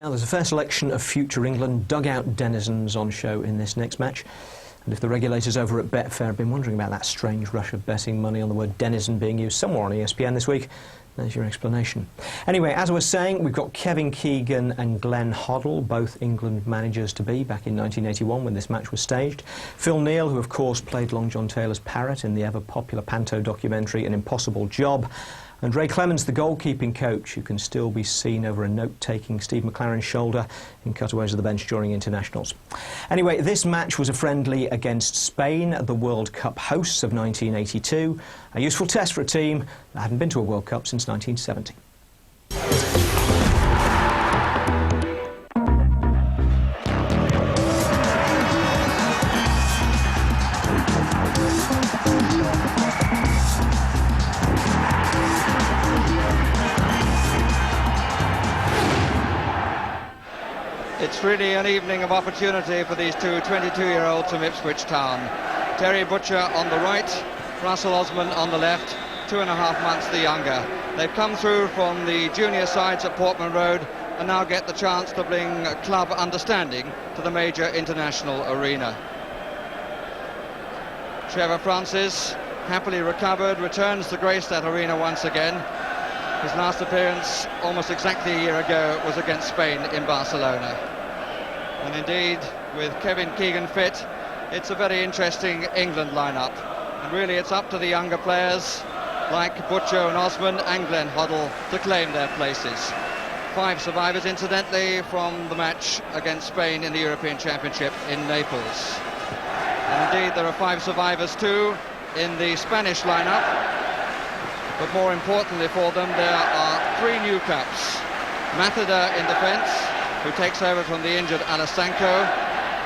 Now there's a fair selection of future England dugout denizens on show in this next match. And if the regulators over at Betfair have been wondering about that strange rush of betting money on the word denizen being used somewhere on ESPN this week, there's your explanation. Anyway, as I was saying, we've got Kevin Keegan and Glenn Hoddle, both England managers-to-be back in 1981 when this match was staged. Phil Neal, who of course played Long John Taylor's parrot in the ever-popular Panto documentary An Impossible Job. And Ray Clemens, the goalkeeping coach, who can still be seen over a note-taking Steve McLaren's shoulder in cutaways of the bench during internationals. Anyway, this match was a friendly against Spain, the World Cup hosts of 1982, a useful test for a team that hadn't been to a World Cup since 1970. It's really an evening of opportunity for these two 22-year-olds from Ipswich Town. Terry Butcher on the right, Russell Osman on the left, 2.5 months the younger. They've come through from the junior sides at Portman Road and now get the chance to bring club understanding to the major international arena. Trevor Francis, happily recovered, returns to grace that arena once again. His last appearance, almost exactly a year ago, was against Spain in Barcelona. And indeed, with Kevin Keegan fit, it's a very interesting England lineup. And really, it's up to the younger players, like Butcher and Osman and Glenn Hoddle, to claim their places. 5 survivors, incidentally, from the match against Spain in the European Championship in Naples. And indeed, there are 5 survivors, too, in the Spanish lineup. But more importantly for them, there are 3 new caps. Matheda in defence, who takes over from the injured Alasanko,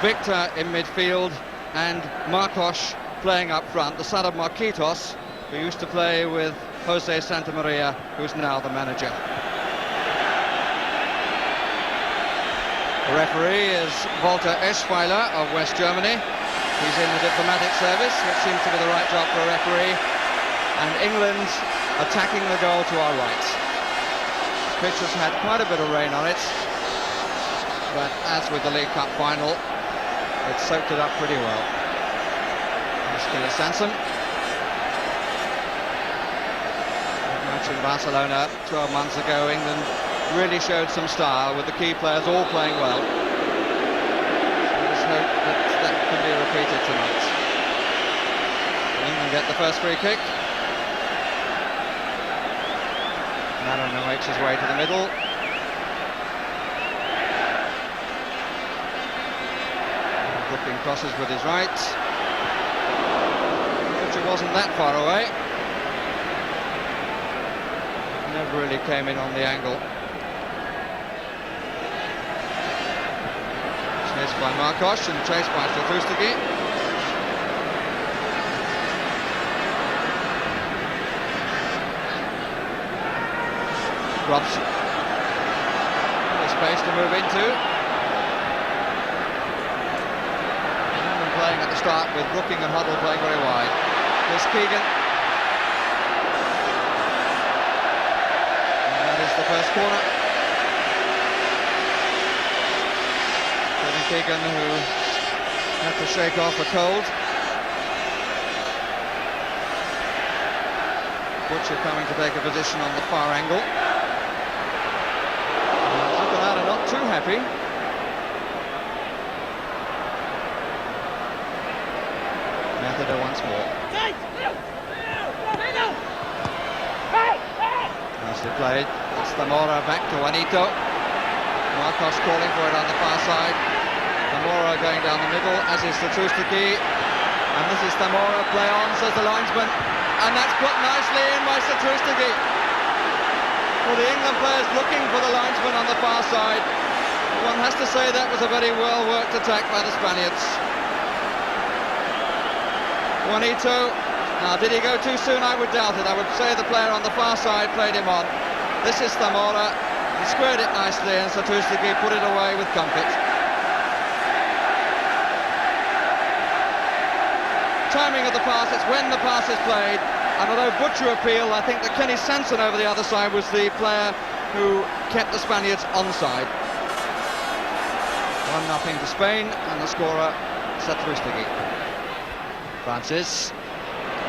Victor in midfield, and Marcos playing up front, the son of Marquitos, who used to play with Jose Santamaria, who's now the manager. The referee is Walter Eschweiler of West Germany. He's in the diplomatic service, which seems to be the right job for a referee. And England attacking the goal to our right. The pitch has had quite a bit of rain on it, but as with the League Cup final, it soaked it up pretty well. Mr. Sansom. Match in Barcelona 12 months ago, England really showed some style with the key players all playing well. So let's hope that that can be repeated tonight. England get the first free kick. Madden makes his way to the middle. Flipping crosses with his right. Which wasn't that far away. Never really came in on the angle. Chased by Marcos and chased by Sotustigi. Robson. The space to move into. And playing at the start with Brooking and Hoddle playing very wide. Here's Keegan. And that is the first corner. Kevin Keegan, who had to shake off a cold. Butcher coming to take a position on the far angle. Not too happy. Matheda once more. Nicely played. It's Zamora back to Juanito. Marcos calling for it on the far side. Zamora going down the middle, as is Sotustigi. And this is Zamora, play on, says the linesman. And that's put nicely in by Sotustigi. Well, the England players looking for the linesman on the far side. One has to say that was a very well-worked attack by the Spaniards. Juanito, now did he go too soon? I would doubt it. I would say the player on the far side played him on. This is Zamora. He squared it nicely and Sotustigi put it away with comfort. Timing of the pass, it's when the pass is played. And although Butcher appealed, I think that Kenny Sanson over the other side was the player who kept the Spaniards onside. 1-0 to Spain, and the scorer Satrustagi. Francis,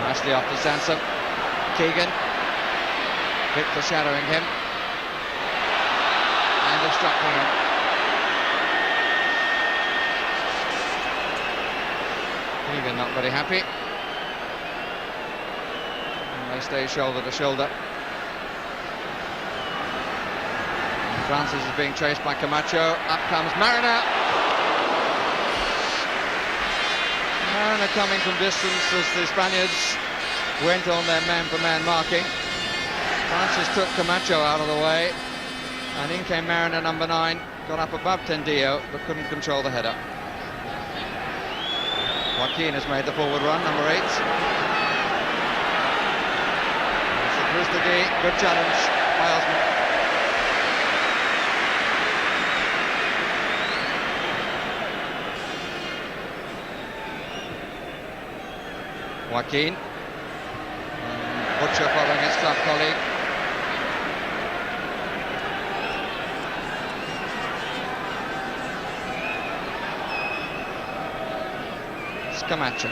nicely off to Sansom. Keegan, Victor shadowing him, and obstructing him. Keegan not very happy. And they stay shoulder to shoulder. And Francis is being chased by Camacho. Up comes Mariner. Mariner coming from distance as the Spaniards went on their man-for-man marking. Francis took Camacho out of the way, and in came Mariner, number 9, got up above Tendillo, but couldn't control the header. Joaquin has made the forward run, number 8. Satrustagi, good challenge by Osman. Joaquin. Butcher following his club colleague. It's Camacho.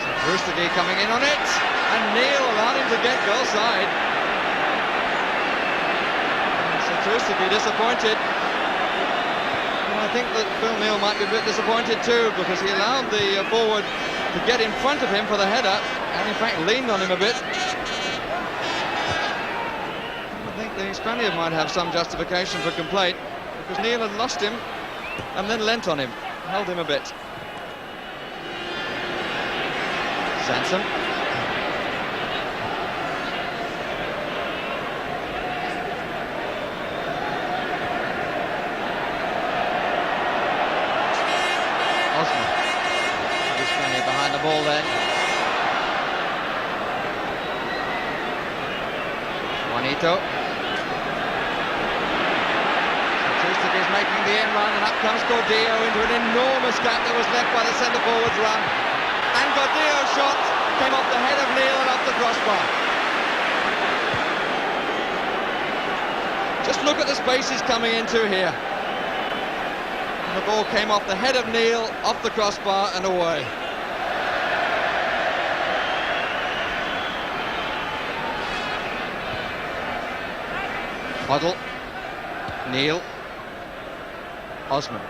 Satrustagi coming in on it, and Neil allowed him to get goal side. Satrustagi disappointed. I think that Phil Neal might be a bit disappointed too, because he allowed the forward to get in front of him for the header, and in fact leaned on him a bit. I think the Spaniard might have some justification for complaint, because Neal had lost him and then leant on him, held him a bit. Sansom. Behind the ball then. Juanito. Satrustagi is making the in run, and up comes Gordillo into an enormous gap that was left by the centre forward's run. And Gordillo's shot came off the head of Neil and off the crossbar. Just look at the space he's coming into here. And the ball came off the head of Neil, off the crossbar and away. Huddle, Neil, Osman.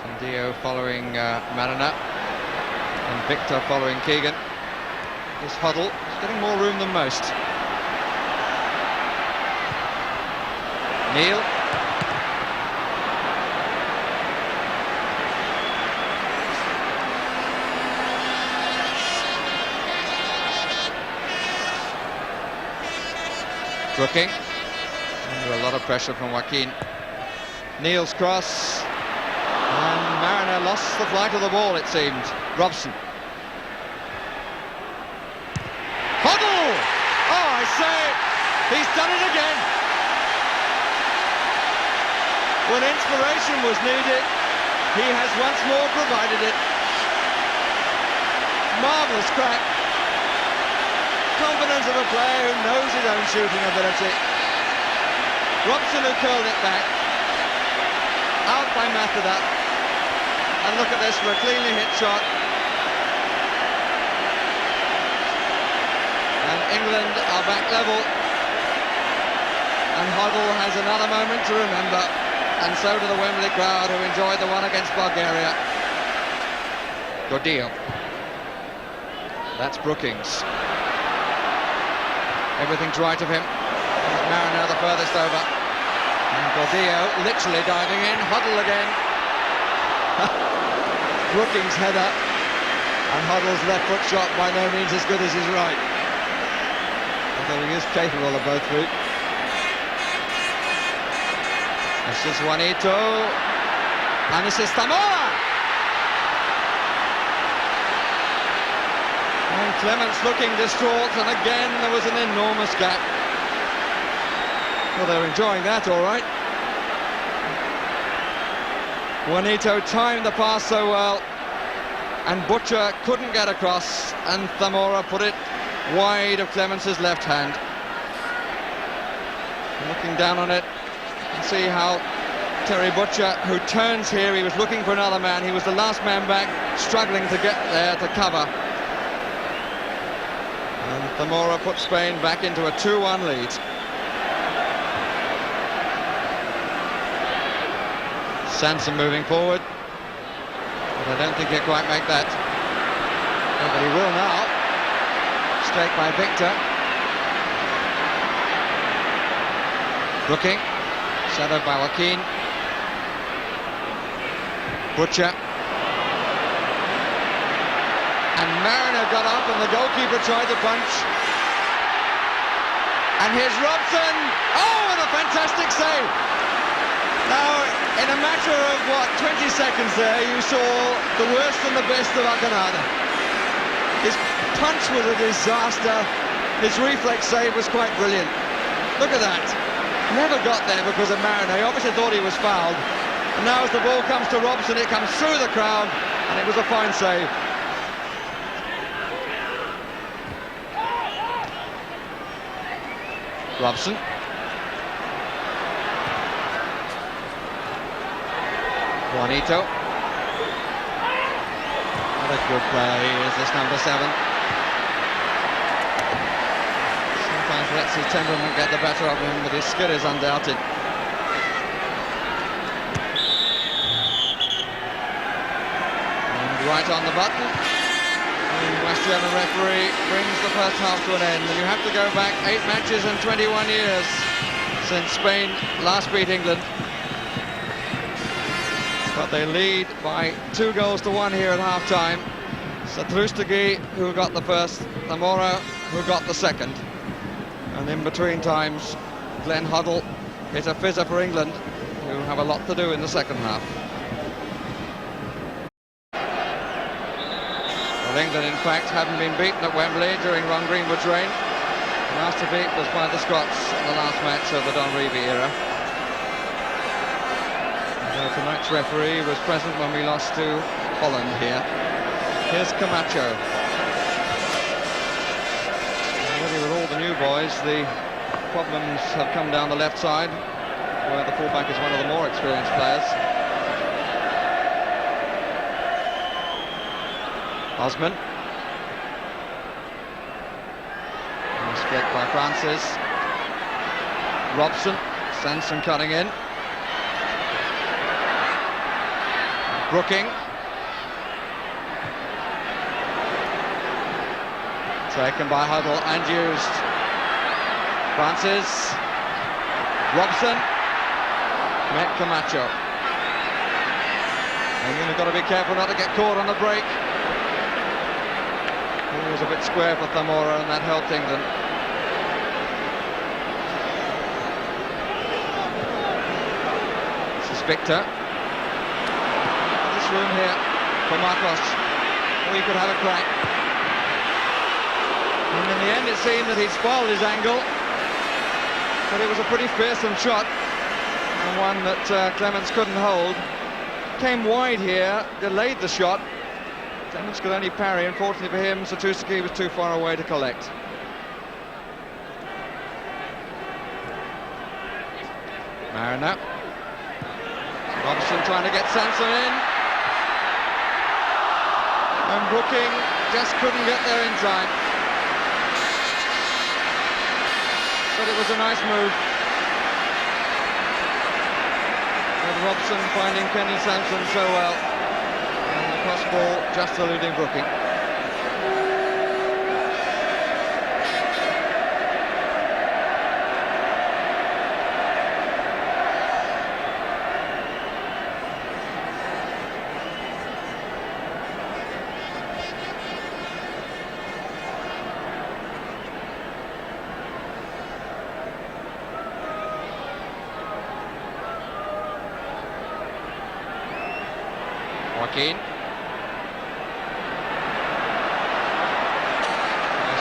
Tendillo following Mariner, and Victor following Keegan. This Huddle is getting more room than most. Neil. Brooking, under a lot of pressure from Joaquin. Neil's cross, and Mariner lost the flight of the ball, it seemed. Robson. Huddle! Oh, I say, he's done it again. When inspiration was needed, he has once more provided it. Marvellous crack. Confidence of a player who knows his own shooting ability. Robson, who curled it back, out by Matheda, and look at this for a cleanly hit shot. And England are back level, and Huddle has another moment to remember, and so do the Wembley crowd who enjoyed the one against Bulgaria. Gordillo. That's Brookings. Everything's right of him. There's Mariner the furthest over. And Gordillo literally diving in. Huddle again. Brookings' header. And Huddle's left foot shot by no means as good as his right. Although he is capable of both feet. This is Juanito. And this is Zamora. And Clements looking distraught, and again there was an enormous gap. Well, they're enjoying that all right. Juanito timed the pass so well, and Butcher couldn't get across, and Zamora put it wide of Clements' left hand. Looking down on it, and see how Terry Butcher, who turns here, he was looking for another man. He was the last man back, struggling to get there to cover. And Zamora put Spain back into a 2-1 lead. Sanson moving forward, but I don't think he'll quite make that. Oh, but he will now. Straight by Victor. Brooking, shadowed by Joaquin. Butcher. And Mariner got up and the goalkeeper tried to punch. And here's Robson. Oh, and a fantastic save. Now, in a matter of, 20 seconds there, you saw the worst and the best of Akanada. His punch was a disaster. His reflex save was quite brilliant. Look at that. Never got there because of Mariner. He obviously thought he was fouled. And now as the ball comes to Robson, it comes through the crowd, and it was a fine save. Robson. Juanito. What a good player he is, this number 7. Sometimes lets his temperament get the better of him, but his skill is undoubted. And right on the button. The West German referee brings the first half to an end. And you have to go back 8 matches and 21 years since Spain last beat England. But they lead by 2-1 here at half-time. Satrustagi, who got the first, Zamora, who got the second. And in between times, Glenn Hoddle hit a fizzer for England, who have a lot to do in the second half. Well, England, in fact, hadn't been beaten at Wembley during Ron Greenwood's reign. The last defeat was by the Scots in the last match of the Don Revie era. Tonight's referee was present when we lost to Holland here. Here's Camacho. Already with all the new boys, the problems have come down the left side, where the fullback is one of the more experienced players. Osman. Split by Francis. Robson. Sanson cutting in. Brooking. Taken by Huddle and used. Francis. Robson. Met Camacho. And you've got to be careful not to get caught on the break. He was a bit square for Zamora, and that helped England. This is Victor. Room here for Marcos, or he could have a crack. And in the end it seemed that he'd spoiled his angle, but it was a pretty fearsome shot, and one that Clements couldn't hold. Came wide here, delayed the shot. Clements could only parry. Unfortunately for him, Satrustagi was too far away to collect. Mariner. Robson trying to get Sanson in. And Brooking just couldn't get there in time. But it was a nice move. And Robson finding Kenny Sanson so well. And the cross ball just eluding Brooking. Joaquin.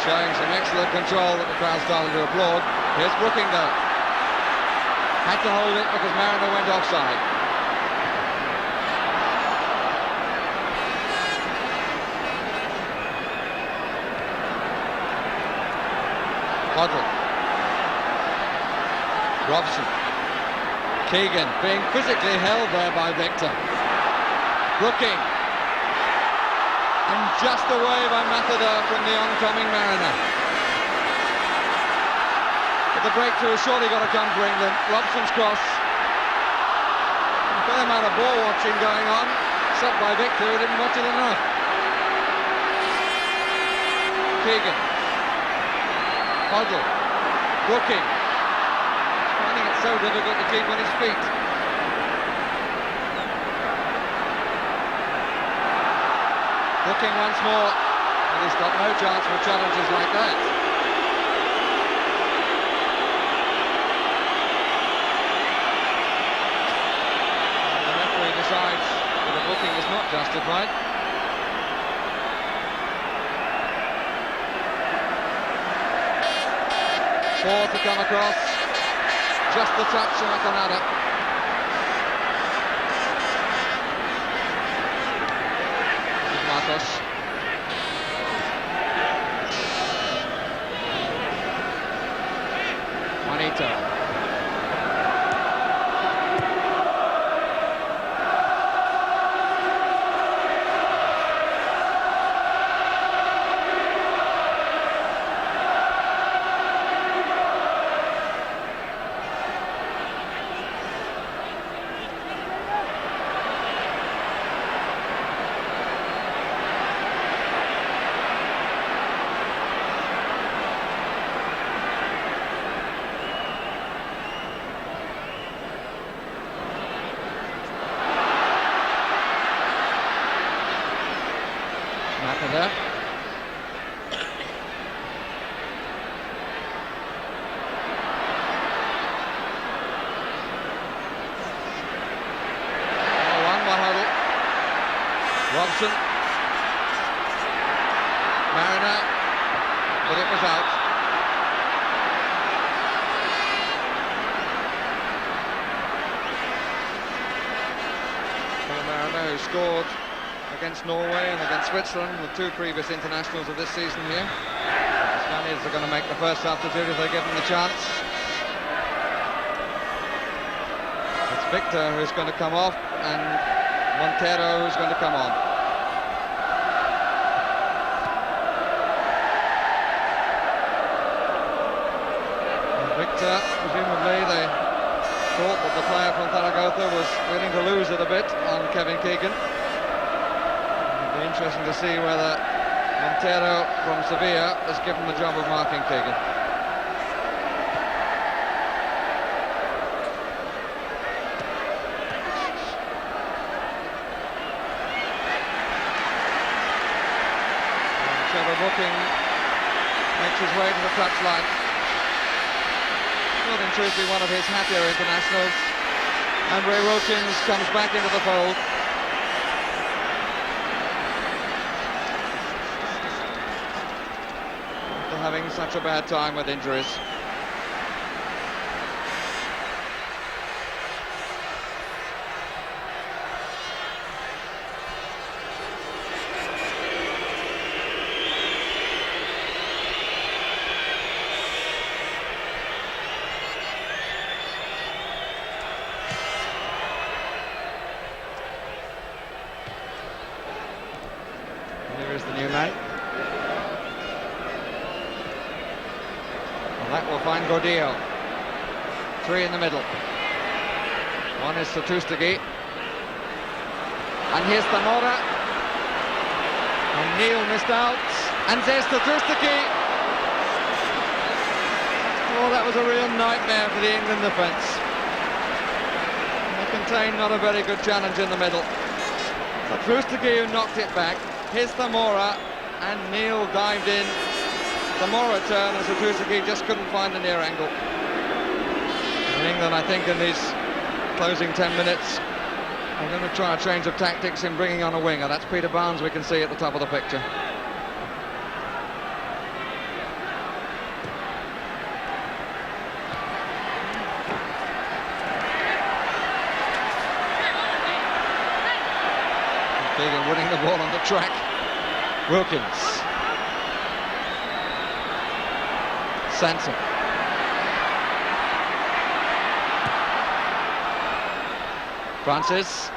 Showing some excellent control that the crowd started to applaud. Here's Brooking though. Had to hold it because Mariner went offside. Hoddle. Robson. Keegan being physically held there by Victor. Brooking. And just away by Matador from the oncoming Mariner. But the breakthrough has surely got to come for England. Robson's cross. A fair amount of ball watching going on, except by Victor, who didn't watch it enough. Keegan. Hoddle. Brooking. Finding it so difficult to keep on his feet. Brooking once more, and he's got no chance for challenges like that. And the referee decides that the booking is not justified. Four to come across, just the touch and a Canada. Marcos. Juanito. There. One by Huddle. Robson. Mariner, but it was out. Mariner, who scored against Norway and against Switzerland, the two previous internationals of this season here. The Spaniards are going to make the first substitute if they give them the chance. It's Victor who's going to come off and Montero who's going to come on. And Victor, presumably they thought that the player from Zaragoza was willing to lose it a bit on Kevin Keegan. Interesting to see whether Montero from Sevilla is given the job of marking Keegan. So the booking makes his way to the touchline. Not in truth be one of his happier internationals. Andre Wilkins comes back into the fold. Having such a bad time with injuries. Here is the new man. That will find Gordillo. Three in the middle. One is Satustagi. And here's Zamora. And Neil missed out. And there's Satustagi. Oh, that was a real nightmare for the England defence. They contained not a very good challenge in the middle. Satustagi who knocked it back. Here's Zamora. And Neil dived in. Zamora turned and Satustagi just couldn't find the near angle. In England, I think in these closing 10 minutes, I'm going to try a change of tactics in bringing on a winger. That's Peter Barnes we can see at the top of the picture. Keegan winning the ball on the track. Wilkins. Sanson. Francis.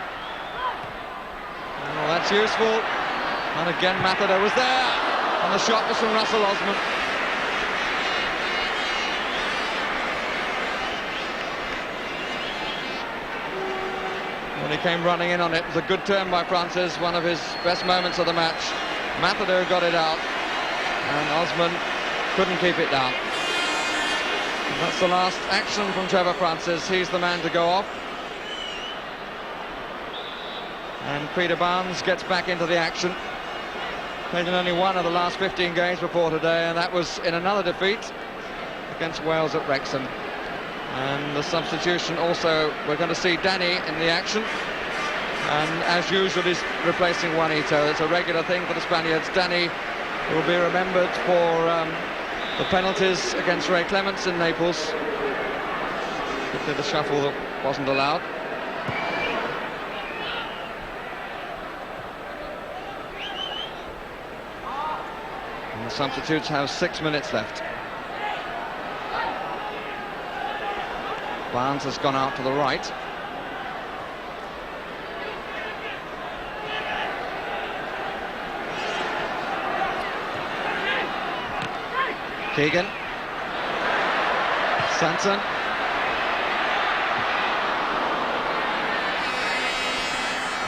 Oh, that's useful. And again, Matador was there. And the shot was from Russell Osman. When he came running in on it, it was a good turn by Francis, one of his best moments of the match. Matador got it out, and Osman couldn't keep it down. And that's the last action from Trevor Francis. He's the man to go off. And Peter Barnes gets back into the action. Played in only one of the last 15 games before today, and that was in another defeat against Wales at Wrexham. And the substitution also, we're going to see Danny in the action. And as usual, he's replacing Juanito. It's a regular thing for the Spaniards. Danny will be remembered for the penalties against Ray Clements in Naples. Particularly the shuffle that wasn't allowed. And the substitutes have 6 minutes left. Barnes has gone out to the right. Keegan. Sanson.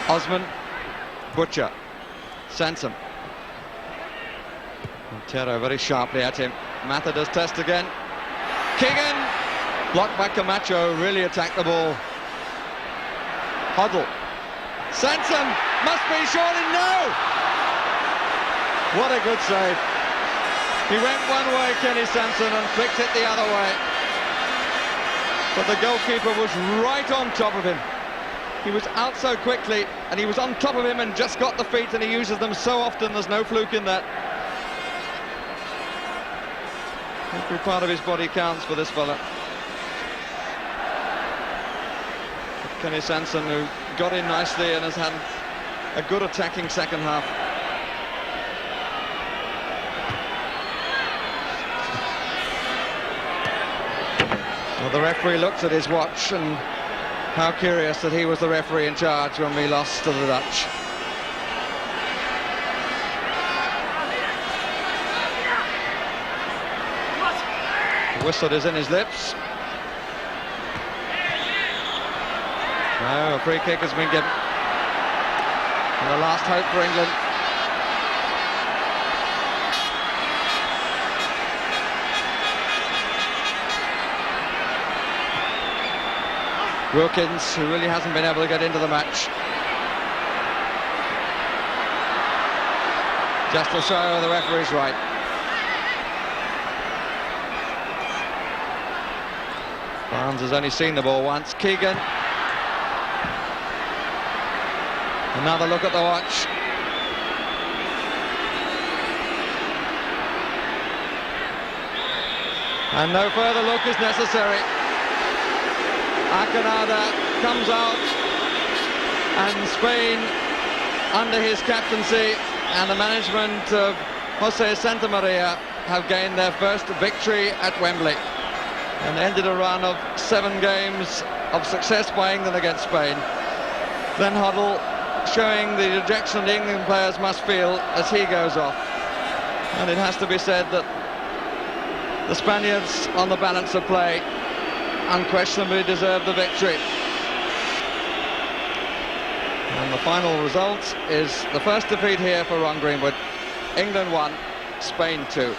Osman. Butcher. Sanson. Montero very sharply at him. Matador's test again. Keegan. Blocked by Camacho, really attacked the ball. Hoddle. Sanson must be surely no! What a good save. He went one way, Kenny Sanson, and flicked it the other way. But the goalkeeper was right on top of him. He was out so quickly, and he was on top of him and just got the feet, and he uses them so often, there's no fluke in that. Every part of his body counts for this fella. Kenny Sanson, who got in nicely and has had a good attacking second half. Well, the referee looks at his watch, and how curious that he was the referee in charge when we lost to the Dutch. The whistle is in his lips. No, a free kick has been given. And the last hope for England. Wilkins, who really hasn't been able to get into the match. Just to show the referee's right. Barnes has only seen the ball once. Keegan. Another look at the watch. And no further look is necessary. Acanada comes out, and Spain, under his captaincy and the management of Jose Santamaria, have gained their first victory at Wembley and ended a run of 7 games of success by England against Spain. Glenn Hoddle showing the dejection the England players must feel as he goes off. And it has to be said that the Spaniards, on the balance of play, unquestionably deserve the victory. And the final result is the first defeat here for Ron Greenwood. England 1, Spain 2.